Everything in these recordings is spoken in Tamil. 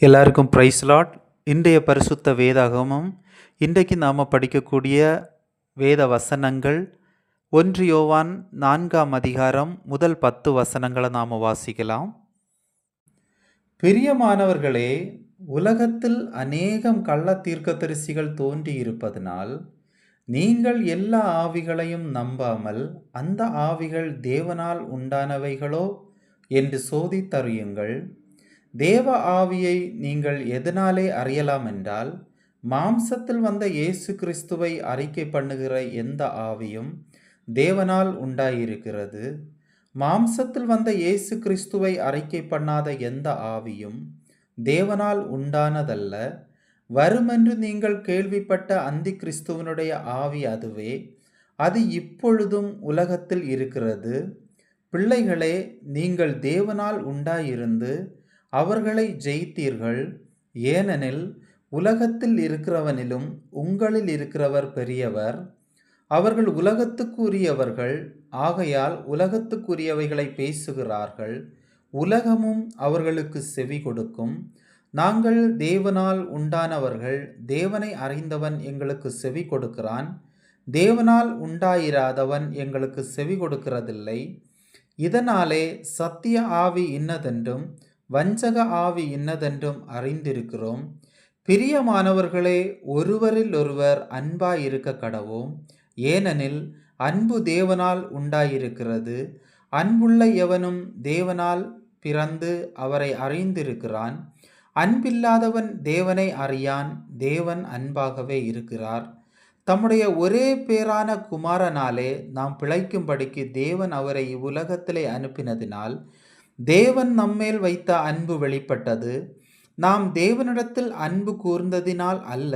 எல்லாருக்கும் பிரைஸ் லாட். இன்றைய பரிசுத்த வேதாகமம், இன்றைக்கு நாம் படிக்கக்கூடிய வேத வசனங்கள் 1 யோவான் 4ஆம் அதிகாரம் முதல் 10 வசனங்களை நாம் வாசிக்கலாம். பிரியமானவர்களே, உலகத்தில் அநேகம் கள்ள தீர்க்கதரிசிகள் தோன்றியிருப்பதனால் நீங்கள் எல்லா ஆவிகளையும் நம்பாமல் அந்த ஆவிகள் தேவனால் உண்டானவைகளோ என்று சோதித்தறியுங்கள். தேவ ஆவியை நீங்கள் எதனாலே அறியலாம் என்றால், மாம்சத்தில் வந்த இயேசு கிறிஸ்துவை அறிக்கை பண்ணுகிற எந்த ஆவியும் தேவனால் உண்டாயிருக்கிறது. மாம்சத்தில் வந்த இயேசு கிறிஸ்துவை அறிக்கை பண்ணாத எந்த ஆவியும் தேவனால் உண்டானதல்ல. வருமென்று நீங்கள் கேள்விப்பட்ட அந்தி கிறிஸ்துவனுடைய ஆவி அதுவே. அது இப்பொழுதும் உலகத்தில் இருக்கிறது. பிள்ளைகளே, நீங்கள் தேவனால் உண்டாயிருந்து அவர்களை ஜெயித்தீர்கள். ஏனெனில் உலகத்தில் இருக்கிறவனிலும் உங்களில் இருக்கிறவர் பெரியவர். அவர்கள் உலகத்துக்குரியவர்கள், ஆகையால் உலகத்துக்குரியவைகளை பேசுகிறார்கள். உலகமும் அவர்களுக்கு செவி கொடுக்கும். நாங்கள் தேவனால் உண்டானவர்கள், தேவனை அறிந்தவன் எங்களுக்கு செவி கொடுக்கிறான். தேவனால் உண்டாயிராதவன் எங்களுக்கு செவி கொடுக்கிறதில்லை. இதனாலே சத்திய ஆவி இன்னதென்றும் வஞ்சக ஆவி இன்னதென்றும் அறிந்திருக்கிறோம். பிரியமானவர்களே, ஒருவரில் ஒருவர் அன்பாயிருக்க கடவோம். ஏனெனில் அன்பு தேவனால் உண்டாயிருக்கிறது. அன்புள்ள எவனும் தேவனால் பிறந்து அவரை அறிந்திருக்கிறான். அன்பில்லாதவன் தேவனை அறியான், தேவன் அன்பாகவே இருக்கிறார். தம்முடைய ஒரே பேரான குமாரனாலே நாம் பிழைக்கும்படிக்கு தேவன் அவரை இவ்வுலகத்திலே அனுப்பினதினால் தேவன் நம்மேல் வைத்த அன்பு வெளிப்பட்டது. நாம் தேவனிடத்தில் அன்பு கூர்ந்ததினால் அல்ல,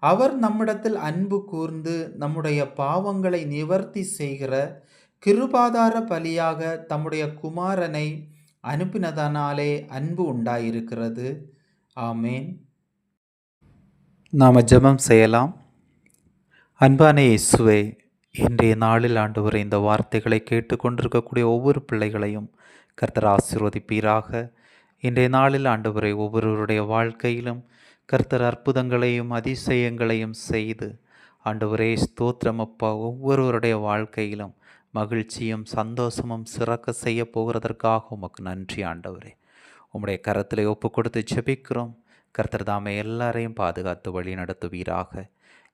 அவர் நம்மிடத்தில் அன்பு கூர்ந்து நம்முடைய பாவங்களை நிவர்த்தி செய்கிற கிருபாதார பலியாக தம்முடைய குமாரனை அனுப்பினதனாலே அன்பு உண்டாயிருக்கிறது. ஆமேன். நாம் ஜெபம் செய்யலாம். அன்பான இயேசுவே, இன்றைய நாளில் ஆண்டவரே, இந்த வார்த்தைகளை கேட்டுக்கொண்டிருக்கக்கூடிய ஒவ்வொரு பிள்ளைகளையும் கர்த்தர் ஆசீர்வதிப்பீராக. இன்றைய நாளில் ஆண்டவரை ஒவ்வொருவருடைய வாழ்க்கையிலும் கர்த்தர் அற்புதங்களையும் அதிசயங்களையும் செய்து ஆண்டவரே ஸ்தோத்திரம் அப்பா, ஒவ்வொருவருடைய வாழ்க்கையிலும் மகிழ்ச்சியும் சந்தோஷமும் சிறக்க செய்ய போகிறதற்காக உமக்கு நன்றி ஆண்டவரே. உம்முடைய கரத்தில் ஒப்பு கொடுத்து ஜெபிக்கிறோம். கர்த்தர் தாமே எல்லாரையும் பாதுகாத்து வழி நடத்துவீராக.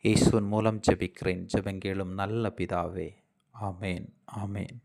இயேசுவின் மூலம் ஜெபிக்கிறேன், ஜெபங்கேளும் நல்ல பிதாவே. ஆமேன், ஆமேன்.